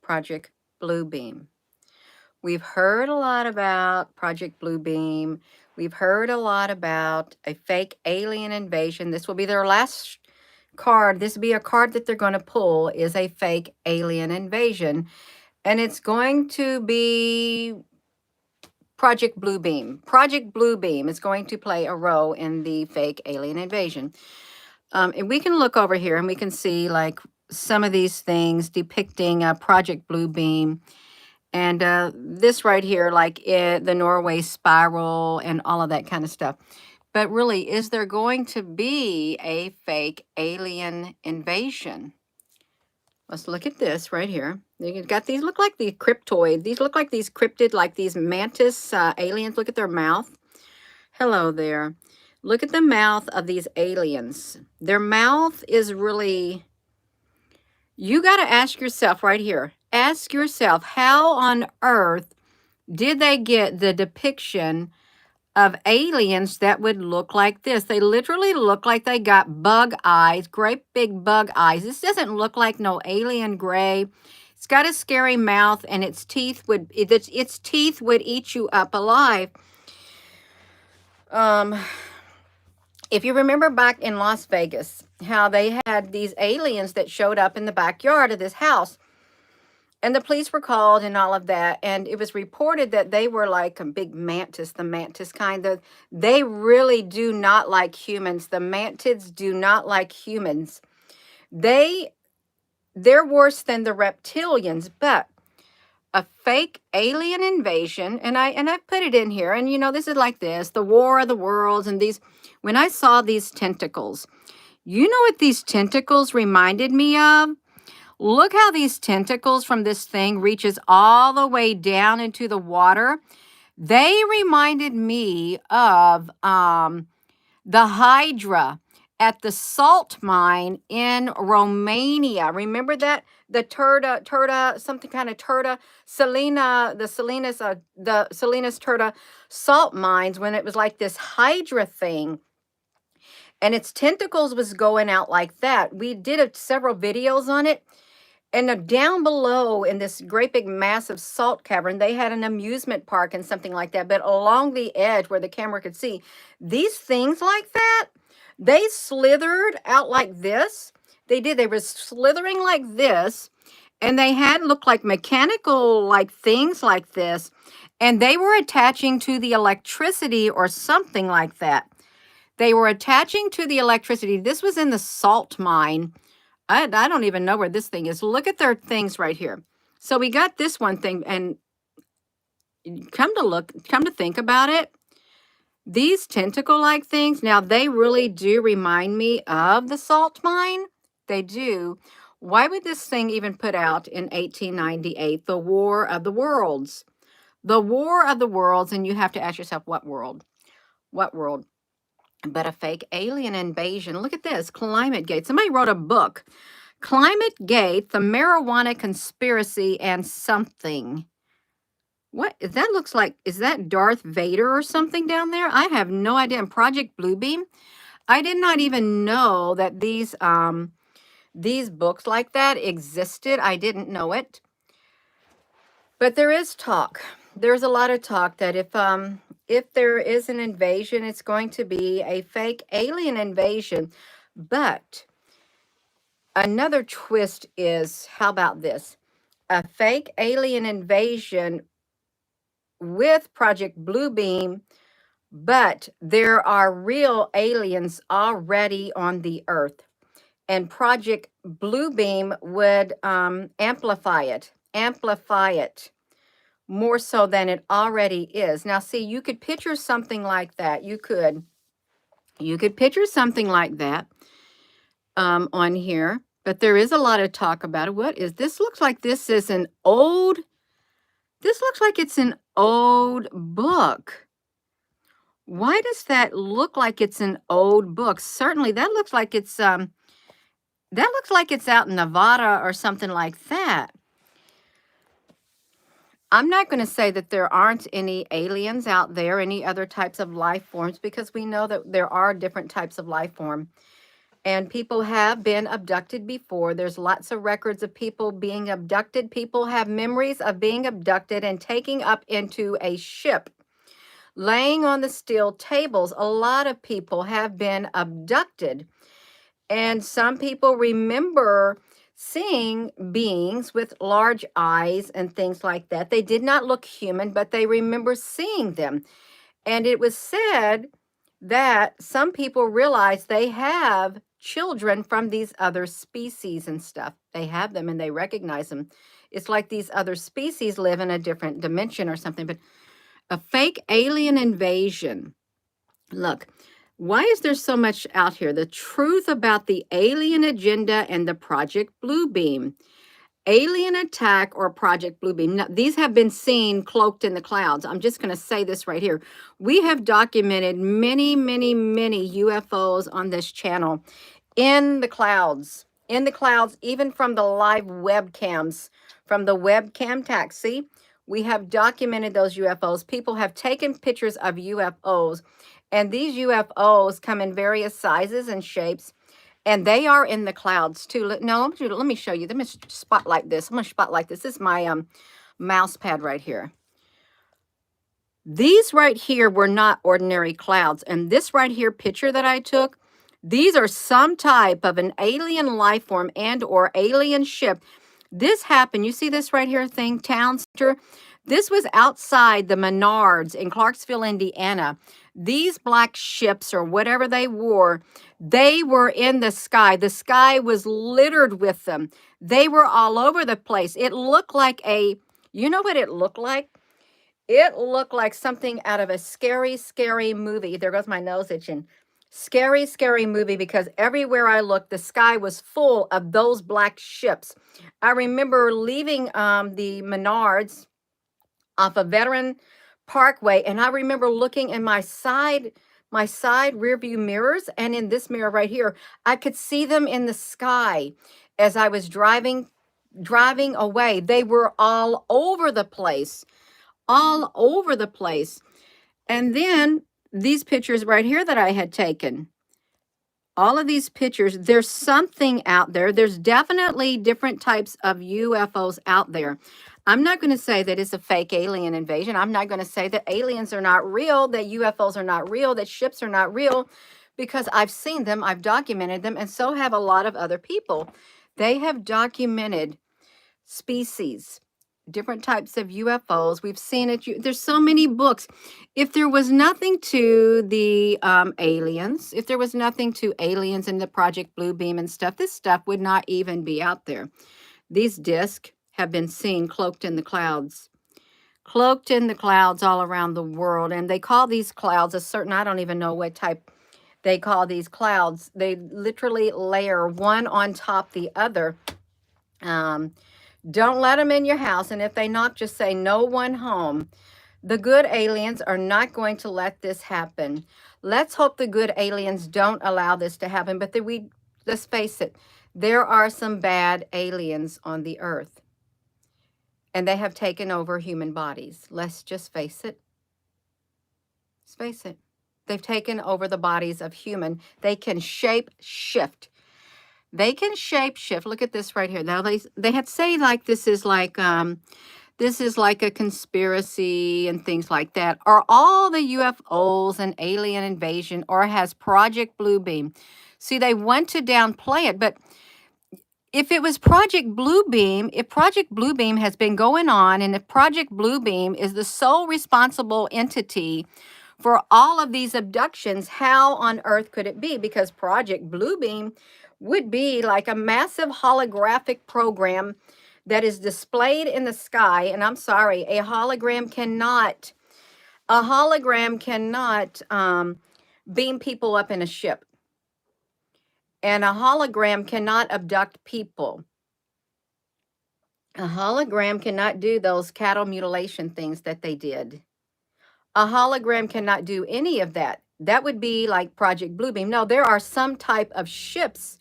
Project Bluebeam. We've heard a lot about Project Bluebeam. We've heard a lot about a fake alien invasion. This will be their last card. This will be a card that they're going to pull is a fake alien invasion. And it's going to be Project Bluebeam. Project Bluebeam is going to play a role in the fake alien invasion. And we can look over here and we can see like some of these things depicting Project Bluebeam. And this right here, like the Norway spiral and all of that kind of stuff. But really, is there going to be a fake alien invasion? Let's look at this right here. You've got these look like the cryptoid. These look like these cryptid, like these mantis aliens. Look at their mouth. Hello there. Look at the mouth of these aliens. Their mouth is really... You got to ask yourself right here. Ask yourself, how on earth did they get the depiction of aliens that would look like this? They literally look like they got bug eyes, great big bug eyes. This doesn't look like no alien gray. It's got a scary mouth, and its teeth would eat you up alive. If you remember back in Las Vegas, how they had these aliens that showed up in the backyard of this house, and the police were called and all of that, and it was reported that they were like a big mantis, the mantis kind of. They really do not like humans. The mantids do not like humans. They're worse than the reptilians, but a fake alien invasion, and I put it in here, and you know, this is like this, the War of the Worlds, and these, when I saw these tentacles, you know what these tentacles reminded me of? Look how these tentacles from this thing reaches all the way down into the water. They reminded me of the Hydra at the salt mine in Romania. Remember that? The Turda, something kind of Turda, the Salinas Turda salt mines, when it was like this Hydra thing. And its tentacles was going out like that. We did several videos on it. And down below in this great big massive salt cavern, they had an amusement park and something like that. But along the edge where the camera could see, these things like that, they slithered out like this. They did. They were slithering like this. And they had looked like mechanical like things like this. And they were attaching to the electricity or something like that. They were attaching to the electricity. This was in the salt mine. I don't even know where this thing is. Look at their things right here. So we got this one thing, and come to think about it, these tentacle-like things, now they really do remind me of the salt mine. They do. Why would this thing even put out in 1898, the War of the Worlds? The War of the Worlds, and you have to ask yourself, what world? What world? But a fake alien invasion. Look at this, Climate Gate. Somebody wrote a book, Climate Gate, the Marijuana Conspiracy and something. What that looks like? Is that Darth Vader or something down there? I have no idea. And Project Bluebeam, I did not even know that these books like that existed. I didn't know it. But there is talk. There's a lot of talk that if there is an invasion, it's going to be a fake alien invasion. But another twist is, how about this? A fake alien invasion with Project Bluebeam, but there are real aliens already on the Earth. And Project Bluebeam would amplify it more so than it already is. Now, see, you could picture something like that. You could picture something like that on here, but there is a lot of talk about it. What is this? Looks like this is an old, this looks like it's an old book. Why does that look like it's an old book? Certainly, that looks like it's out in Nevada or something like that. I'm not going to say that there aren't any aliens out there, any other types of life forms, because we know that there are different types of life form. And people have been abducted before. There's lots of records of people being abducted. People have memories of being abducted and taking up into a ship, laying on the steel tables. A lot of people have been abducted. And some people remember seeing beings with large eyes and things like that. They did not look human, but they remember seeing them. And it was said that some people realize they have children from these other species and stuff. They have them and they recognize them. It's like these other species live in a different dimension or something. But a fake alien invasion. Look, why is there so much out here? The truth about the alien agenda and the Project Bluebeam. Alien attack or Project Bluebeam. Now, these have been seen cloaked in the clouds. I'm just going to say this right here. We have documented many, many, many UFOs on this channel in the clouds. In the clouds, even from the live webcams, from the webcam taxi, we have documented those UFOs. People have taken pictures of UFOs, and these UFOs come in various sizes and shapes. And they are in the clouds too. No, let me show you. Let me spotlight this. I'm going to spotlight this. This is my mouse pad right here. These right here were not ordinary clouds. And this right here picture that I took, these are some type of an alien life form and or alien ship. This happened. You see this right here thing, town center? This was outside the Menards in Clarksville, Indiana. These black ships or whatever they were in the sky. The sky was littered with them. They were all over the place. It looked like you know what it looked like? It looked like something out of a scary, scary movie. There goes my nose itching. Scary, scary movie, because everywhere I looked, the sky was full of those black ships. I remember leaving the Menards off of Veteran Parkway, and I remember looking in my side rear view mirrors, and in this mirror right here, I could see them in the sky as I was driving away. They were all over the place, all over the place. And then these pictures right here that I had taken, all of these pictures, there's something out there. There's definitely different types of UFOs out there. I'm not going to say that it's a fake alien invasion. I'm not going to say that aliens are not real, that UFOs are not real, that ships are not real, because I've seen them, I've documented them, and so have a lot of other people. They have documented species, different types of UFOs. We've seen it. There's so many books. If there was nothing to the aliens, if there was nothing to aliens and the Project Bluebeam and stuff, this stuff would not even be out there. These discs have been seen cloaked in the clouds all around the world. And they call these clouds a certain, I don't even know what type they call these clouds. They literally layer one on top the other. Don't let them in your house. And if they knock, just say no one home. The good aliens are not going to let this happen. Let's hope the good aliens don't allow this to happen. But let's face it, there are some bad aliens on the earth. And they have taken over human bodies. Let's just face it. Let's face it. They've taken over the bodies of human. They can shape shift. They can shape shift. Look at this right here. Now they had say like this is like a conspiracy and things like that. Are all the UFOs an alien invasion, or has Project Bluebeam? See, they want to downplay it, but if it was Project Bluebeam, if Project Bluebeam has been going on, and if Project Bluebeam is the sole responsible entity for all of these abductions, how on earth could it be? Because Project Bluebeam would be like a massive holographic program that is displayed in the sky. And I'm sorry, a hologram cannot beam people up in a ship. And a hologram cannot abduct people. A hologram cannot do those cattle mutilation things that they did. A hologram cannot do any of that. That would be like Project Bluebeam. No, there are some type of ships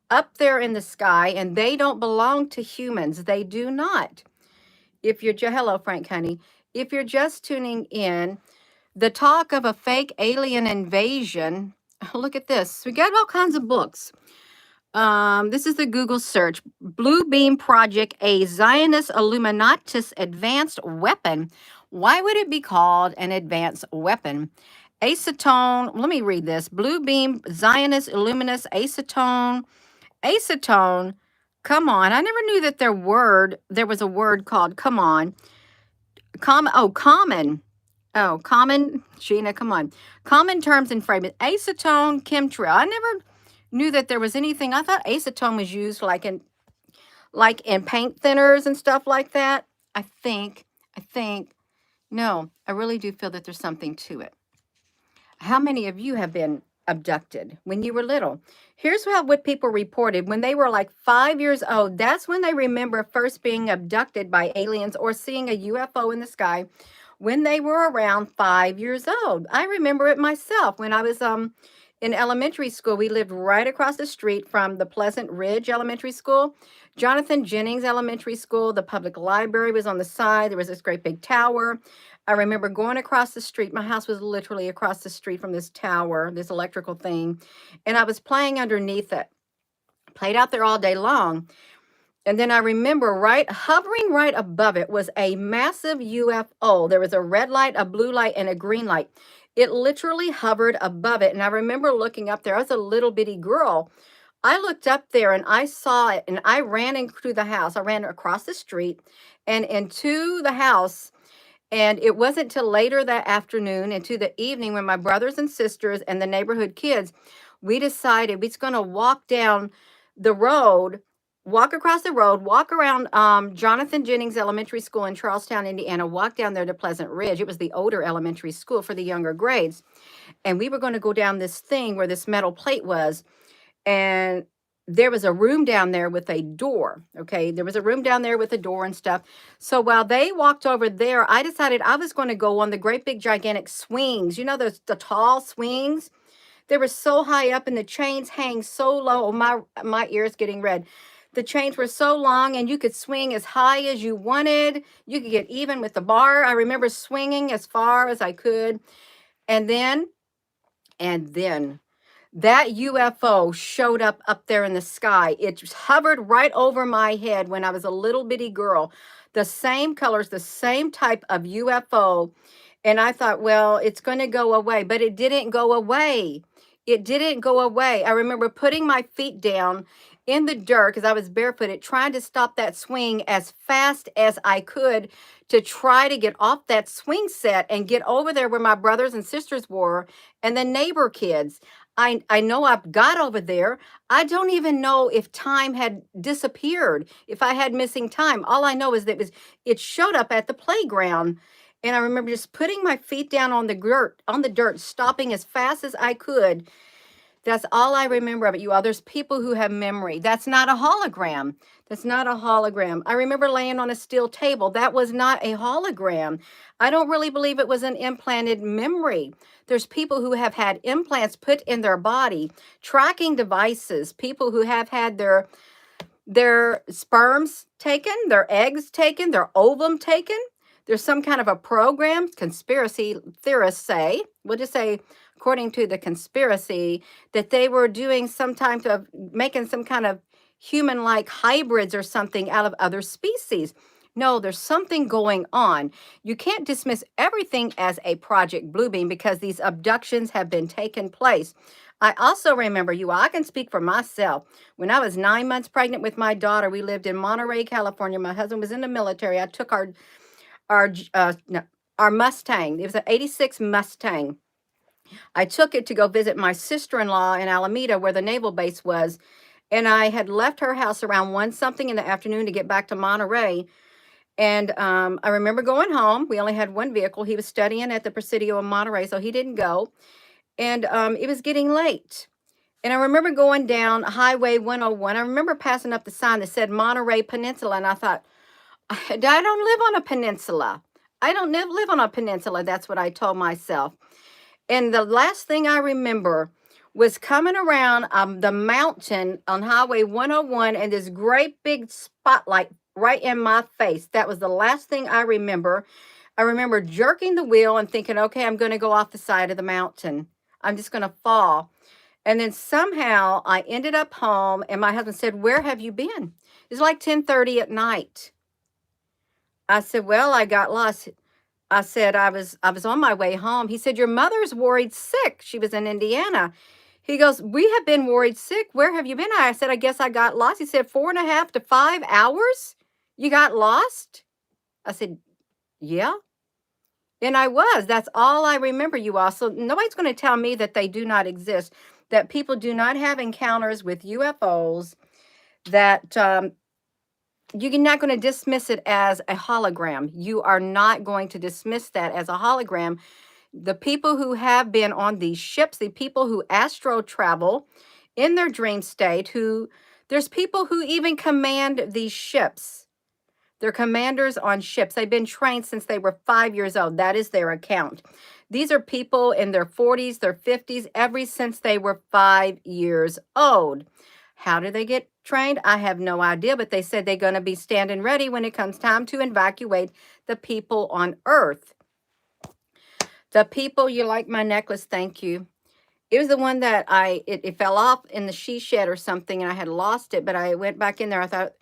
up there in the sky, and they don't belong to humans. They do not. Hello, Frank, honey. If you're just tuning in, the talk of a fake alien invasion Look at this. We got all kinds of books. This is the Google search. Bluebeam Project, a Zionist Illuminatus advanced weapon. Why would it be called an advanced weapon? Acetone, let me read this. Bluebeam, Zionist, Illuminous, acetone. Acetone, come on. I never knew that there was a word called come on. Common. Oh, common, Sheena, come on. Common terms and phrases. Acetone, chemtrail. I never knew that there was anything. I thought acetone was used like in paint thinners and stuff like that. I think, no, I really do feel that there's something to it. How many of you have been abducted when you were little? Here's what people reported when they were like 5 years old. That's when they remember first being abducted by aliens or seeing a UFO in the sky when they were around 5 years old. I remember it myself when I was in elementary school. We lived right across the street from the Pleasant Ridge Elementary School, Jonathan Jennings Elementary School. The public library was on the side. There was this great big tower. I remember going across the street. My house was literally across the street from this tower, this electrical thing, and I was playing underneath it. Played out there all day long. And then I remember hovering right above it was a massive UFO. There was a red light, a blue light, and a green light. It literally hovered above it. And I remember looking up there. I was a little bitty girl. I looked up there and I saw it, and I ran into the house. I ran across the street and into the house. And it wasn't till later that afternoon into the evening when my brothers and sisters and the neighborhood kids, we decided we was going to walk down the road, walk across the road, walk around Jonathan Jennings Elementary School in Charlestown, Indiana, walk down there to Pleasant Ridge. It was the older elementary school for the younger grades. And we were going to go down this thing where this metal plate was. And there was a room down there with a door. Okay. There was a room down there with a door and stuff. So while they walked over there, I decided I was going to go on the great big gigantic swings. You know, the tall swings? They were so high up and the chains hang so low. Oh, my ears getting red. The chains were so long and you could swing as high as you wanted. You could get even with the bar. I remember swinging as far as I could. And then that UFO showed up there in the sky. It just hovered right over my head when I was a little bitty girl. The same colors, the same type of UFO. And I thought, well, it's going to go away, but it didn't go away. It didn't go away. I remember putting my feet down in the dirt because I was barefooted, trying to stop that swing as fast as I could to try to get off that swing set and get over there where my brothers and sisters were and the neighbor kids. I know I got over there. I don't even know if time had disappeared, if I had missing time. All I know is that it showed up at the playground. And I remember just putting my feet down on the dirt, stopping as fast as I could. That's all I remember of it, you all. There's people who have memory. That's not a hologram. That's not a hologram. I remember laying on a steel table. That was not a hologram. I don't really believe it was an implanted memory. There's people who have had implants put in their body, tracking devices, people who have had their sperms taken, their eggs taken, their ovum taken. There's some kind of a program, conspiracy theorists say, we'll just say, according to the conspiracy, that they were doing some type of making some kind of human-like hybrids or something out of other species. No, there's something going on. You can't dismiss everything as a Project Bluebeam because these abductions have been taking place. I also remember, I can speak for myself. When I was 9 months pregnant with my daughter, we lived in Monterey, California. My husband was in the military. I took our Mustang. It was an 86 Mustang. I took it to go visit my sister-in-law in Alameda where the naval base was. And I had left her house around 1 something in the afternoon to get back to Monterey. And I remember going home. We only had one vehicle. He was studying at the Presidio in Monterey, so he didn't go. And it was getting late. And I remember going down Highway 101. I remember passing up the sign that said Monterey Peninsula. And I thought, I don't live on a peninsula. I don't live on a peninsula. That's what I told myself. And the last thing I remember was coming around the mountain on Highway 101 and this great big spotlight right in my face. That was the last thing I remember. I remember jerking the wheel and thinking, okay, I'm going to go off the side of the mountain. I'm just going to fall. And then somehow I ended up home, and my husband said, "Where have you been?" It's like 10:30 at night. I said, "Well, I got lost." I said, I was on my way home. He said, "Your mother's worried sick." She was in Indiana. He goes, "We have been worried sick. Where have you been?" I said, "I guess I got lost." He said, 4.5 to 5 hours? You got lost? I said, "Yeah." And I was. That's all I remember, you all. So nobody's going to tell me that they do not exist, that people do not have encounters with UFOs, that you're not going to dismiss it as a hologram. You are not going to dismiss that as a hologram. The people who have been on these ships, the people who astro travel in their dream state, there's people who even command these ships. They're commanders on ships. They've been trained since they were 5 years old. That is their account. These are people in their 40s, their 50s, ever since they were 5 years old. How do they get trained? I have no idea, but they said they're going to be standing ready when it comes time to evacuate the people on Earth. The people, you like my necklace, thank you. It was the one that it fell off in the she shed or something, and I had lost it, but I went back in there. I thought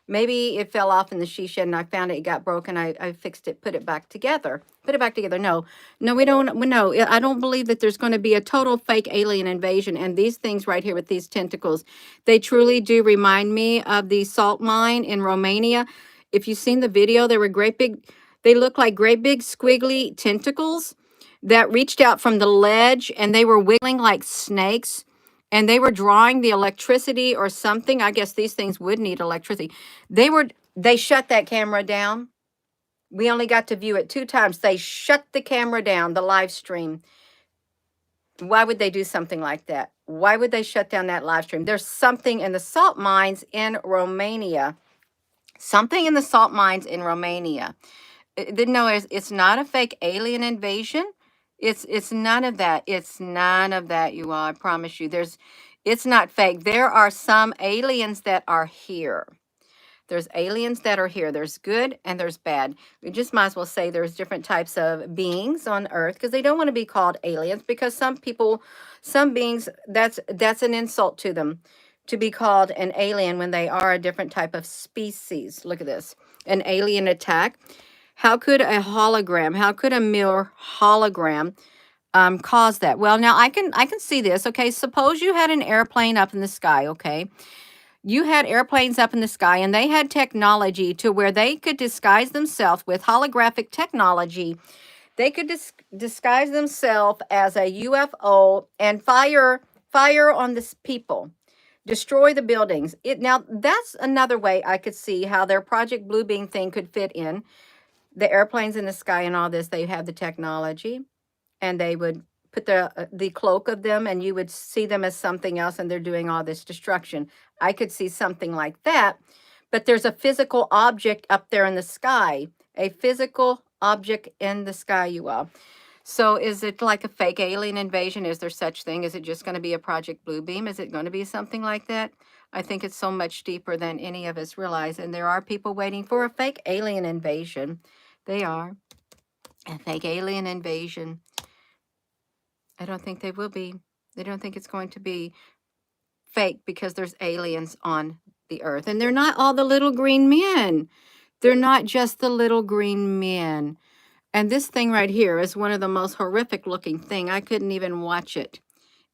maybe it fell off in the she shed, and I found it. It got broken. I fixed it, put it back together. Put it back together. No, we don't. No, I don't believe that there's going to be a total fake alien invasion. And these things right here with these tentacles, they truly do remind me of the salt mine in Romania. If you've seen the video, they were great big. They look like great big squiggly tentacles that reached out from the ledge, and they were wiggling like snakes, and they were drawing the electricity or something. I guess these things would need electricity. They shut that camera down. We only got to view it 2 times. They shut the camera down, the live stream. Why would they do something like that? Why would they shut down that live stream? There's something in the salt mines in Romania. Something in the salt mines in Romania. No, it's not a fake alien invasion. It's none of that. It's none of that, you all. I promise you. It's not fake. There are some aliens that are here. There's aliens that are here. There's good and there's bad. We just might as well say there's different types of beings on Earth, because they don't want to be called aliens, because some beings, that's an insult to them to be called an alien when they are a different type of species. Look at this. An alien attack. How could a hologram, how could a mere hologram cause that? Well, now I can see this. Okay, suppose you had an airplane up in the sky. Okay, you had airplanes up in the sky, and they had technology to where they could disguise themselves with holographic technology. They could disguise themselves as a UFO and fire on the people, destroy the buildings. Now that's another way I could see how their Project Bluebeam thing could fit in. The airplanes in the sky and all this, they have the technology, and they would put the cloak of them, and you would see them as something else, and they're doing all this destruction. I could see something like that, but there's a physical object up there in the sky, a physical object in the sky, you all. So is it like a fake alien invasion? Is there such thing? Is it just going to be a Project Bluebeam? Is it going to be something like that? I think it's so much deeper than any of us realize, and there are people waiting for a fake alien invasion. They are. A fake alien invasion. I don't think they will be. They don't think it's going to be fake, because there's aliens on the Earth. And they're not all the little green men. They're not just the little green men. And this thing right here is one of the most horrific looking thing. I couldn't even watch it.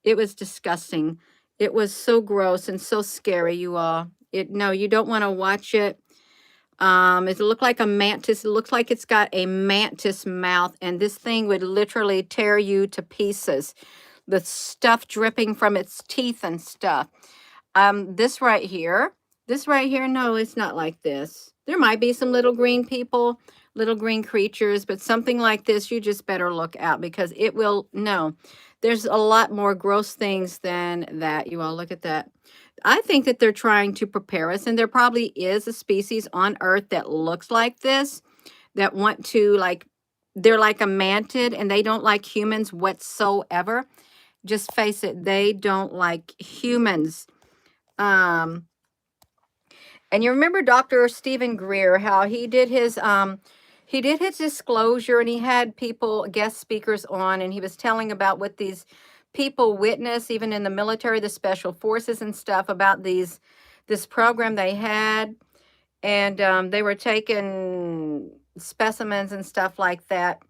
It was disgusting. It was so gross and so scary, you all. No, you don't want to watch it. It looked like a mantis. It looks like it's got a mantis mouth, and this thing would literally tear you to pieces. The stuff dripping from its teeth and stuff. This right here, no, it's not like this. There might be some little green people, little green creatures, but something like this, you just better look out, because it will, no. There's a lot more gross things than that, you all. Look at that. I think that they're trying to prepare us, and there probably is a species on Earth that looks like this, that want to, like, they're like a mantid, and they don't like humans whatsoever. Just face it, they don't like humans. And you remember Dr. Stephen Greer, how he did his disclosure, and he had people, guest speakers on, and he was telling about what these people witness, even in the military, the special forces and stuff, about this program they had, and they were taking specimens and stuff like that.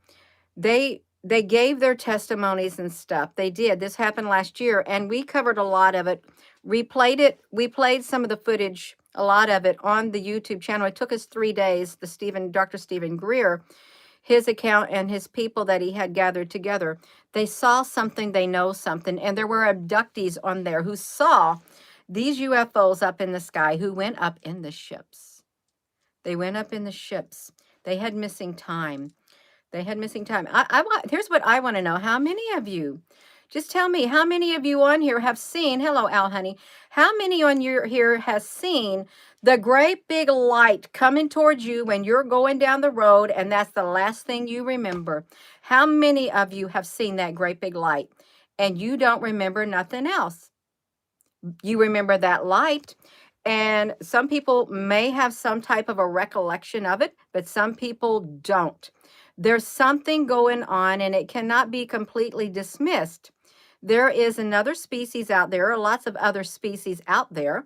They gave their testimonies and stuff. They did. This happened last year, and we covered a lot of it. Replayed it. We played some of the footage, a lot of it, on the YouTube channel. It took us 3 days. Dr. Stephen Greer, his account and his people that he had gathered together. They saw something, they know something, and there were abductees on there who saw these UFOs up in the sky, who went up in the ships. They went up in the ships. They had missing time. They had missing time. Here's what I want to know. How many of you, just tell me, how many of you on here have seen, hello, Al Honey, how many on your here has seen the great big light coming towards you when you're going down the road, and that's the last thing you remember? How many of you have seen that great big light and you don't remember nothing else? You remember that light. And some people may have some type of a recollection of it, but some people don't. There's something going on, and it cannot be completely dismissed. There is another species out there, or lots of other species out there.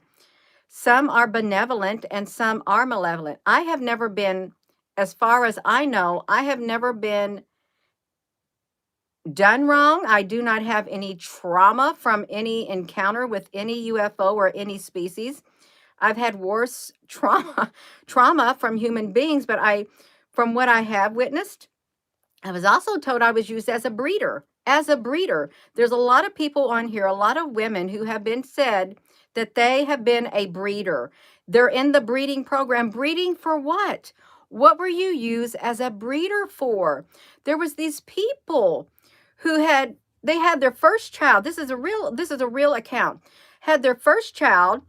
Some are benevolent and some are malevolent. I have never been, as far as I know, I have never been done wrong. I do not have any trauma from any encounter with any UFO or any species. I've had worse trauma from human beings, but from what I have witnessed, I was also told I was used as a breeder. As a breeder. There's a lot of people on here, a lot of women who have been said that they have been a breeder. They're in the breeding program. Breeding for what? What were you used as a breeder for? There was these people who had their first child. This is a real account. Had their first child.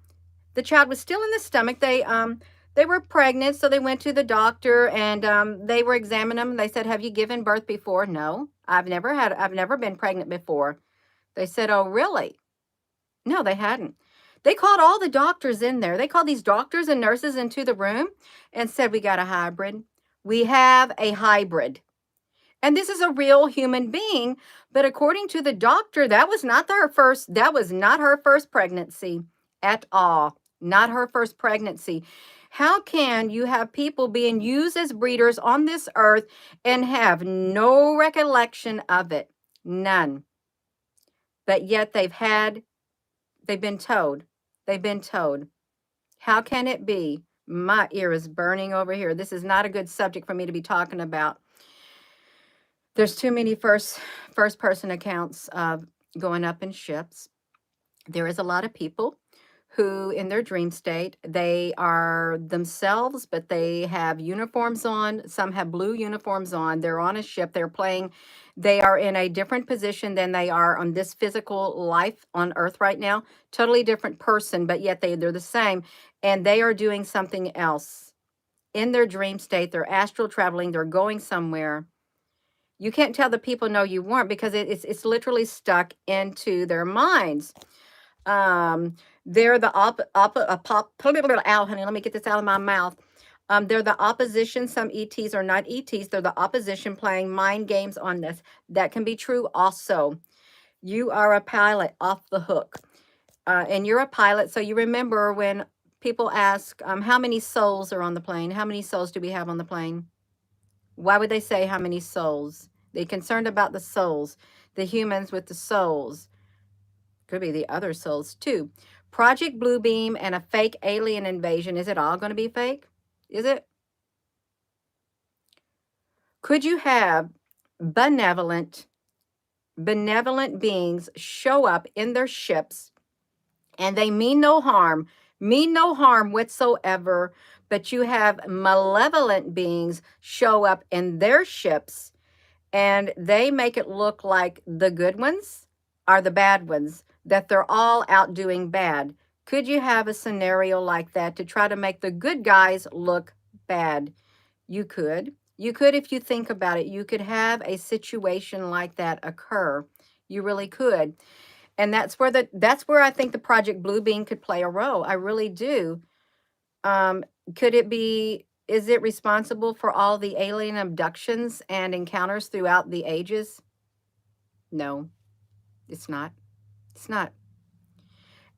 The child was still in the stomach. They were pregnant, so they went to the doctor, and they were examining them. They said, "Have you given birth before?" "No, I've never been pregnant before." They said, "Oh, really?" No, they hadn't. They called all the doctors in there. They called these doctors and nurses into the room and said, "We got a hybrid. We have a hybrid." And this is a real human being, but according to the doctor, that was not her first pregnancy at all. Not her first pregnancy. How can you have people being used as breeders on this earth and have no recollection of it? None. But yet they've been told. They've been told. How can it be? My ear is burning over here. This is not a good subject for me to be talking about. There's too many first person accounts of going up in ships. There is a lot of people who, in their dream state, they are themselves, but they have uniforms on. Some have blue uniforms on. They're on a ship. They are in a different position than they are on this physical life on Earth right now. Totally different person, but yet they're the same. And they are doing something else. In their dream state, they're astral traveling. They're going somewhere. You can't tell the people no you weren't, because it's literally stuck into their minds. They're the ow, honey, let me get this out of my mouth. They're the opposition. Some ETs are not ETs. They're the opposition playing mind games on this. That can be true also. You are a pilot off the hook. And you're a pilot, so you remember when people ask, how many souls are on the plane? How many souls do we have on the plane? Why would they say how many souls? They're concerned about the souls, the humans with the souls. Could be the other souls too. Project Bluebeam and a fake alien invasion. Is it all going to be fake? Is it? Could you have benevolent beings show up in their ships, and they mean no harm whatsoever, but you have malevolent beings show up in their ships, and they make it look like the good ones are the bad ones, that they're all out doing bad? Could you have a scenario like that to try to make the good guys look bad? You could. You could, if you think about it. You could have a situation like that occur. You really could. And that's where I think the Project Bluebeam could play a role. I really do. Could it be, is it responsible for all the alien abductions and encounters throughout the ages? No. It's not. It's not.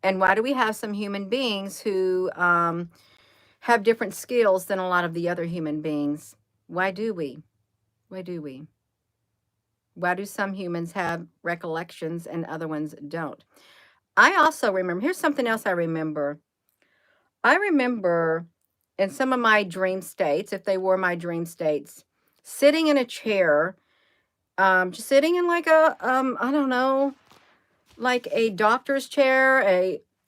And why do we have some human beings who have different skills than a lot of the other human beings? Why do we? Why do we? Why do some humans have recollections and other ones don't? I also remember, here's something else I remember. I remember in some of my dream states, if they were my dream states, sitting in a chair, just sitting in like a, I don't know, like a doctor's chair,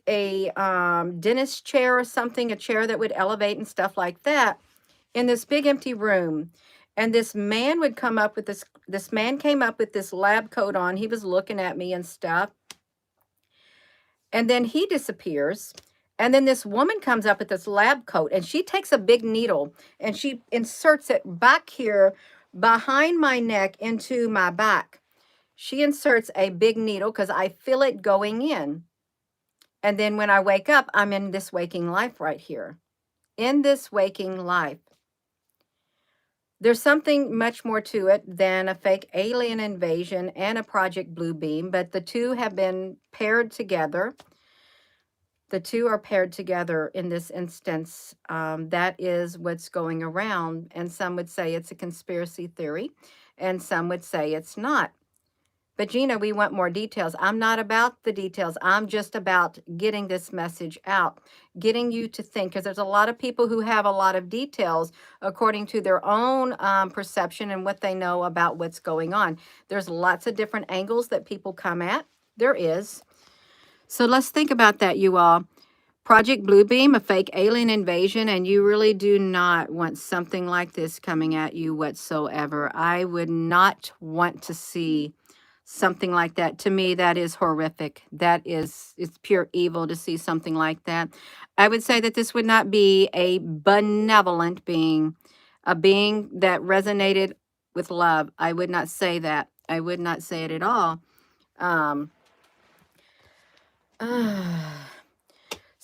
a dentist chair or something, a chair that would elevate and stuff like that, in this big empty room. And this man would come up with this man came up with this lab coat on. He was looking at me and stuff. And then he disappears. And then this woman comes up with this lab coat, and she takes a big needle and she inserts it back here behind my neck into my back. She inserts a big needle because I feel it going in. And then when I wake up, I'm in this waking life right here. In this waking life. There's something much more to it than a fake alien invasion and a Project Bluebeam, but the two have been paired together. The two are paired together in this instance. That is what's going around. And some would say it's a conspiracy theory, and some would say it's not. But Gina, we want more details. I'm not about the details. I'm just about getting this message out, getting you to think, because there's a lot of people who have a lot of details according to their own perception and what they know about what's going on. There's lots of different angles that people come at. There is. So let's think about that, you all. Project Bluebeam, a fake alien invasion, and you really do not want something like this coming at you whatsoever. I would not want to see something like that. To me, that is horrific. It's pure evil to see something like that. I would say that this would not be a benevolent being, a being that resonated with love. I would not say that. I would not say it at all. Um,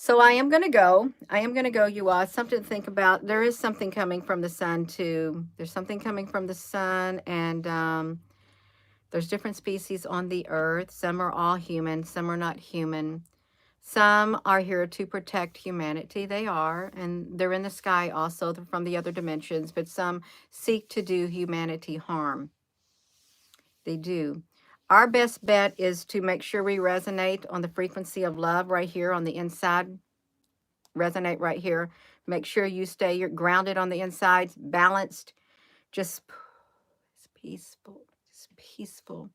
So I am going to go. I am going to go, you all. Something to think about. There is something coming from the sun, too. There's something coming from the sun, and there's different species on the earth. Some are all human. Some are not human. Some are here to protect humanity. They are, and they're in the sky also. They're from the other dimensions, but some seek to do humanity harm. They do. Our best bet is to make sure we resonate on the frequency of love right here on the inside. Resonate right here. Make sure you stay you're grounded on the inside, balanced, just peaceful, just peaceful.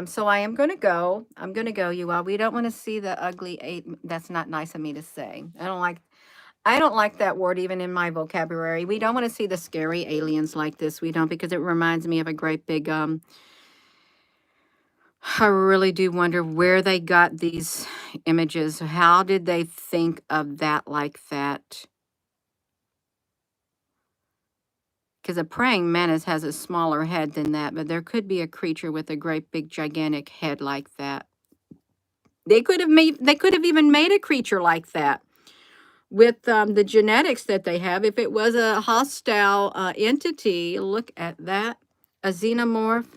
So I am going to go. I'm going to go, you all. We don't want to see the ugly eight. That's not nice of me to say. I don't like that word even in my vocabulary. We don't want to see the scary aliens like this. We don't, because it reminds me of a great big I really do wonder where they got these images. How did they think of that like that? Because a praying mantis has a smaller head than that, but there could be a creature with a great big gigantic head like that. They could have even made a creature like that with the genetics that they have. If it was a hostile entity, look at that, a xenomorph.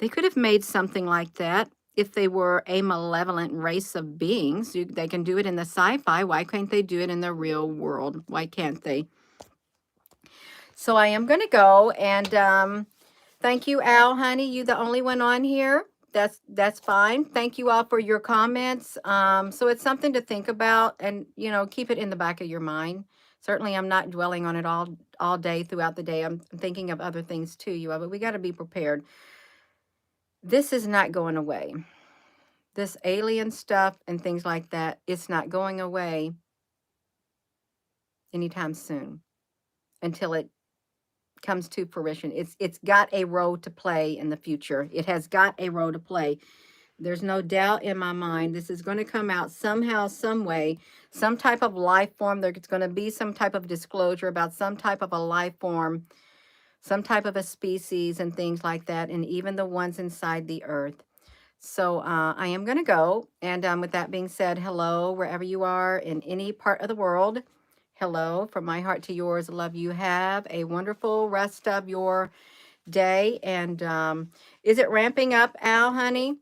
They could have made something like that if they were a malevolent race of beings. They can do it in the sci-fi. Why can't they do it in the real world? Why can't they? So I am going to go, and thank you, Al, honey. You the only one on here. That's fine. Thank you all for your comments. So it's something to think about, and keep it in the back of your mind. Certainly, I'm not dwelling on it all day throughout the day. I'm thinking of other things too, you all, but we got to be prepared. This is not going away. This alien stuff and things like that, it's not going away anytime soon until it comes to fruition. It's got a role to play in the future. It has got a role to play. There's no doubt in my mind this is going to come out somehow, some way, some type of life form. There's going to be some type of disclosure about some type of a life form, some type of a species and things like that, and even the ones inside the earth. So I am going to go. And with that being said, hello, wherever you are in any part of the world. Hello, from my heart to yours. Love you. Have a wonderful rest of your day. And is it ramping up, Al, honey?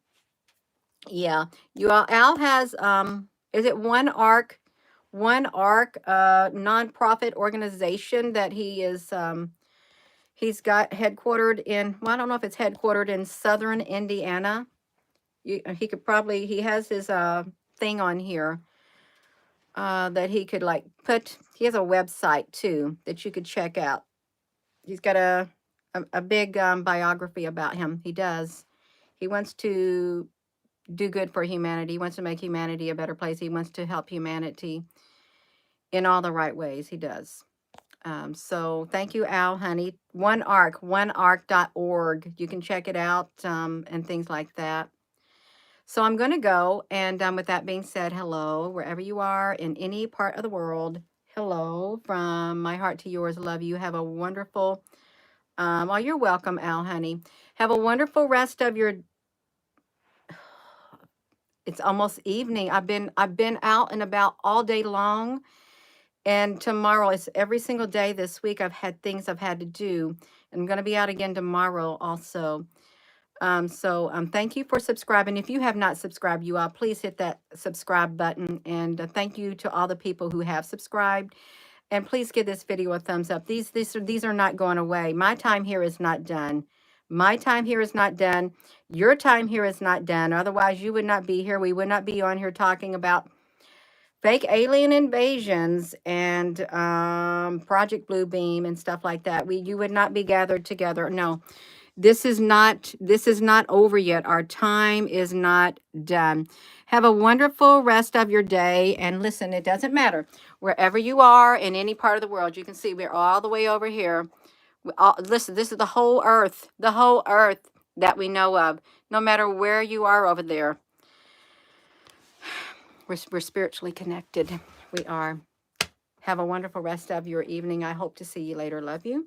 Yeah. You all, Al has is it One Arc nonprofit organization that he's got headquartered in, well, I don't know if it's headquartered in southern Indiana. He could probably, he has his thing on here that he could like put, he has a website too that you could check out. He's got a big biography about him. He does. He wants to do good for humanity. He wants to make humanity a better place. He wants to help humanity in all the right ways. He does. So thank you, Al, honey. Onearc.org. You can check it out and things like that. So I'm going to go. And with that being said, hello, wherever you are in any part of the world. Hello from my heart to yours. Love you. Have a wonderful, well, you're welcome, Al, honey. Have a wonderful rest of your, it's almost evening. I've been out and about all day long. And tomorrow is every single day this week. I've had things I've had to do. I'm going to be out again tomorrow also. Thank you for subscribing. If you have not subscribed, you all, please hit that subscribe button. And thank you to all the people who have subscribed. And please give this video a thumbs up. These are not going away. My time here is not done. My time here is not done. Your time here is not done. Otherwise, you would not be here. We would not be on here talking about fake alien invasions and Project Bluebeam and stuff like that. You would not be gathered together. No, this is not over yet. Our time is not done. Have a wonderful rest of your day. And listen, it doesn't matter wherever you are in any part of the world. You can see we're all the way over here. Listen, this is the whole earth that we know of. No matter where you are over there, we're spiritually connected. We are. Have a wonderful rest of your evening. I hope to see you later. Love you.